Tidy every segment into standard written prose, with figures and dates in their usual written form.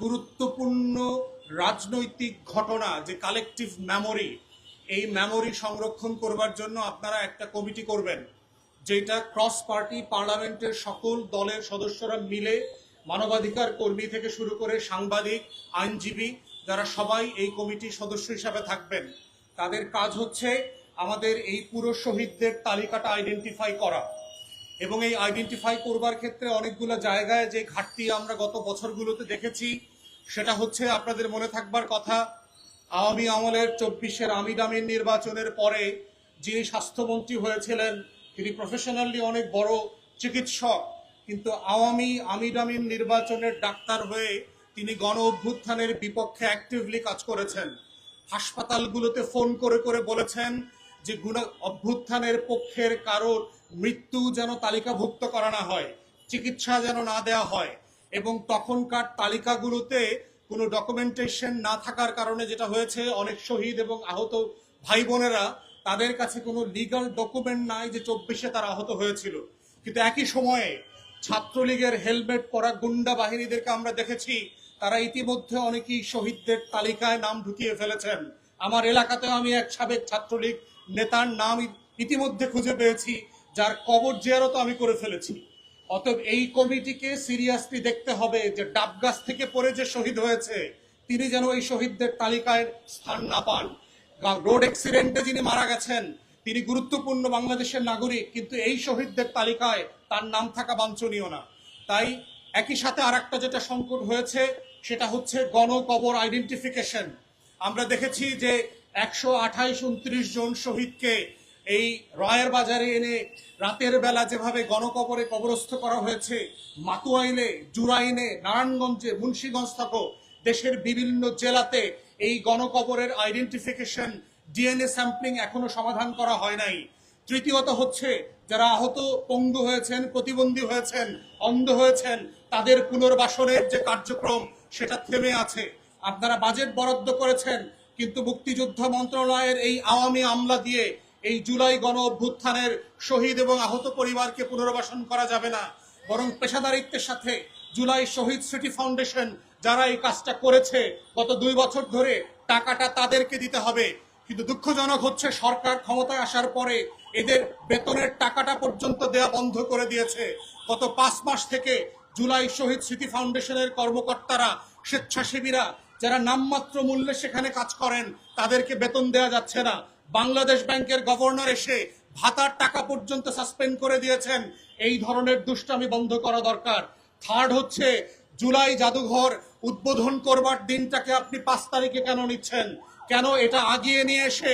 গুরুত্বপূর্ণ রাজনৈতিক ঘটনা যে কালেকটিভ মেমোরি, এই মেমোরি সংরক্ষণ করবার জন্য আপনারা একটা কমিটি করবেন, যেটা ক্রস পার্টি পার্লামেন্টের সকল দলের সদস্যরা মিলে, মানবাধিকার কর্মী থেকে শুরু করে সাংবাদিক, আইনজীবী, যারা সবাই এই কমিটির সদস্য হিসাবে থাকবেন। তাদের কাজ হচ্ছে আমাদের এই পুরো শহীদদের তালিকাটা আইডেন্টিফাই করা, এবং এই আইডেন্টিফাই করবার ক্ষেত্রে অনেকগুলো জায়গায় যে ঘাটতি আমরা গত বছরগুলোতে দেখেছি, সেটা হচ্ছে আপনাদের মনে থাকবার কথা, আওয়ামী আমলের 24-এর আমির আমিন নির্বাচনের পরে যিনি স্বাস্থ্যমন্ত্রী হয়েছিলেন, তিনি প্রফেশনালি অনেক বড় চিকিৎসক, কিন্তু আওয়ামী আমির আমিন নির্বাচনের ডাক্তার হয়ে তিনি গণ অভ্যুত্থানের বিপক্ষে অ্যাক্টিভলি কাজ করেছেন। হাসপাতালগুলোতে ফোন করে করে বলেছেন যে অভ্যুত্থানের পক্ষের কারোর মৃত্যু যেন তালিকাভুক্ত করা না হয়, চিকিৎসা যেন না দেওয়া হয়, এবং তখনকার তালিকাগুলোতে কোনো ডকুমেন্টেশন না থাকার কারণে যেটা হয়েছে, অনেক শহীদ এবং আহত ভাই বোনেরা, তাদের কাছে কোনো লিগাল ডকুমেন্ট নাই যে 24-এ তারা আহত হয়েছিল। কিন্তু একই সময়ে ছাত্রলীগের হেলমেট পরা গুন্ডা বাহিনীদেরকে আমরা দেখেছি, তারা ইতিমধ্যে অনেকেই শহীদদের তালিকায় নাম ঢুকিয়ে ফেলেছেন। আমার এলাকাতেও আমি এক সাবেক ছাত্রলীগ নেতার নাম ইতিমধ্যে খুঁজে পেয়েছি, যার কবর জিয়ারত আমি করে ফেলেছি। অতএব এই কমিটিকে সিরিয়াসলি দেখতে হবে যে ডাবগাছ থেকে পড়ে যে শহীদ হয়েছে, তিনি যেন এই শহীদদের তালিকায় স্থান না পান। রোড অ্যাক্সিডেন্টে যিনি মারা গেছেন, তিনি গুরুত্বপূর্ণ বাংলাদেশের নাগরিক, কিন্তু এই শহীদদের তালিকায় তার নাম থাকা বাঞ্ছনীয় না। তাই একই সাথে আরেকটা যেটা সংকট হয়েছে, সেটা হচ্ছে গণকবর আইডেন্টিফিকেশন। আমরা দেখেছি যে 128-29 জন শহীদকে এই রয়ের বাজারে এনে রাতের বেলা যেভাবে গণকবরে কবরস্থ করা হয়েছে, মাতুয়াইলে, জুরাইনে, নারায়ণগঞ্জে, মুন্সিগঞ্জ থাকো, দেশের বিভিন্ন জেলাতে এই গণকবরের আইডেন্টিফিকেশন, ডিএনএ স্যাম্পলিং এখনো সমাধান করা হয় নাই। তৃতীয়ত হচ্ছে, যারা আহত, পঙ্গু হয়েছেন, প্রতিবন্ধী হয়েছেন, অন্ধ হয়েছেন, তাদের পুনর্বাসনের যে কার্যক্রম, সেটা থেমে আছে। আপনারা বাজেট বরাদ্দ করেছেন, কিন্তু মুক্তিযুদ্ধ মন্ত্রণালয়ের এই আওয়ামী আমলা দিয়ে এই জুলাই গণ অভ্যুত্থানের শহীদ এবং আহত পরিবারকে পুনর্বাসন করা যাবে না। বরং পেশাদারিত্বের সাথে জুলাই শহীদ স্মৃতি ফাউন্ডেশন যারা এই কাজটা করেছে গত 2 বছর ধরে, টাকাটা তাদেরকে দিতে হবে। কিন্তু দুঃখজনক হচ্ছে, সরকার ক্ষমতায় আসার পরে এদের বেতনের টাকাটা পর্যন্ত দেয়া বন্ধ করে দিয়েছে। গত 5 মাস থেকে জুলাই শহীদ স্মৃতি ফাউন্ডেশনের কর্মকর্তারা, স্বেচ্ছাসেবীরা যারা নামমাত্র মূল্যে সেখানে কাজ করেন, তাদেরকে বেতন দেওয়া যাচ্ছে না। বাংলাদেশ ব্যাংকের গভর্নর এসে ভাতার টাকা পর্যন্ত সাসপেন্ড করে দিয়েছেন। এই ধরনের দুষ্টামি বন্ধ করা দরকার। থার্ড হচ্ছে, জুলাই জাদুঘর উদ্বোধন করবার দিনটাকে আপনি 5 তারিখে কেন নিচ্ছেন? কেন এটা আগিয়ে নিয়ে এসে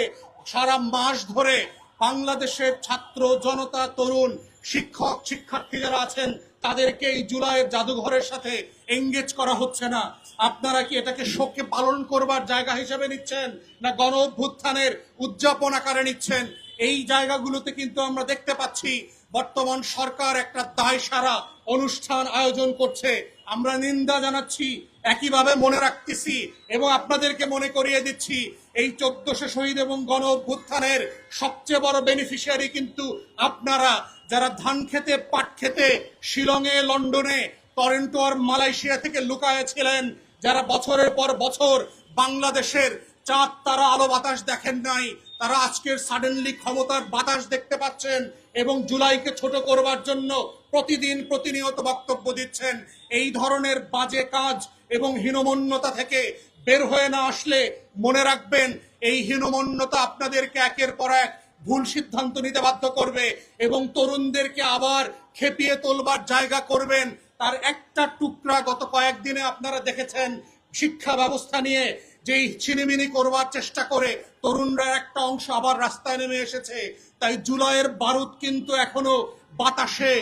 সারা মাস ধরে বাংলাদেশের ছাত্র জনতা, তরুণ, শিক্ষক, শিক্ষার্থী যারা আছেন, তাদেরকে এই জুলাইয়ের জাদুঘরের সাথে এঙ্গেজ করা হচ্ছে না? আপনারা কি এটাকে শোকে পালন করবার জায়গা হিসেবে নিচ্ছেন, না গণ অভ্যুত্থানের উদযাপন আকারে নিচ্ছেন? এই জায়গাগুলোতে কিন্তু আমরা দেখতে পাচ্ছি বর্তমান সরকার একটা দায়সারা অনুষ্ঠান আয়োজন করছে। আমরা নিন্দা জানাচ্ছি, একইভাবে মনে রাখতেছি এবং আপনাদেরকে মনে করিয়ে দিচ্ছি, এই 1400 শহীদ এবং গণ অভ্যুত্থানের সবচেয়ে বড় বেনিফিশিয়ারি কিন্তু আপনারা, যারা ধান খেতে, পাট খেতে শিলংয়ে, লন্ডনে, টরেন্টো আর মালয়েশিয়া থেকে লুকায়ে ছিলেন, যারা বছরের পর বছর বাংলাদেশের চাঁদ তারা আলো বাতাস দেখেন নাই, তারা আজকের সাডেনলি ক্ষমতার বাতাস দেখতে পাচ্ছেন এবং জুলাইকে ছোট করবার জন্য প্রতিদিন প্রতিনিয়ত বক্তব্য দিচ্ছেন। এই ধরনের বাজে কাজ এবং হীনমন্যতা থেকে বের হয়ে না আসলে মনে রাখবেন, এই হীনমন্যতা আপনাদেরকে একের পর এক ভুল সিদ্ধান্ত নিতে বাধ্য করবে এবং তরুণদেরকে আবার খেপিয়ে তোলবার জায়গা করবেন। তার একটা টুকরা গত কয়েকদিনে আপনারা দেখেছেন, শিক্ষা ব্যবস্থা নিয়ে যেই ছিনিমিনি করবার চেষ্টা করে তরুণরা একটা অংশ আবার রাস্তায় নেমে এসেছে। তাই জুলাইয়ের বারুদ কিন্তু এখনো বাতাসে,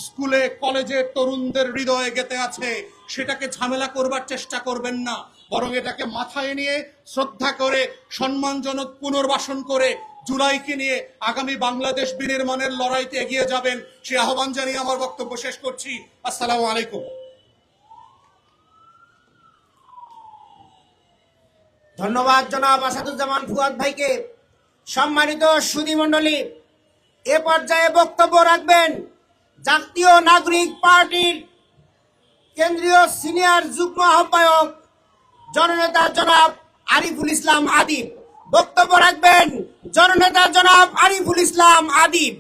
স্কুলে কলেজে তরুণদের হৃদয়ে গেঁথে আছে। সেটাকে ঝামেলা করবার চেষ্টা করবেন না, বরং এটাকে মাথায় নিয়ে শ্রদ্ধা করে সম্মানজনক পুনর্বাসন করে জুলাইকে নিয়ে আগামী বাংলাদেশ বিনির্মাণের লড়াইতে এগিয়ে যাবেন। সে আহ্বান জানিয়ে আমার বক্তব্য শেষ করছি। আসসালামু আলাইকুম। ধন্যবাদ জনাব আসাদুজ্জামান ফুয়াদ ভাইকে। সম্মানিত সুধীমণ্ডলী, এ পর্যায়ে বক্তব্য রাখবেন জাতীয় নাগরিক পার্টির কেন্দ্রীয় সিনিয়র যুগ্ম আহ্বায়ক জননেতা জনাব আরিফুল ইসলাম আদিব। বক্তব্য রাখবেন জননেতা জনাব আরিফুল ইসলাম আদিব।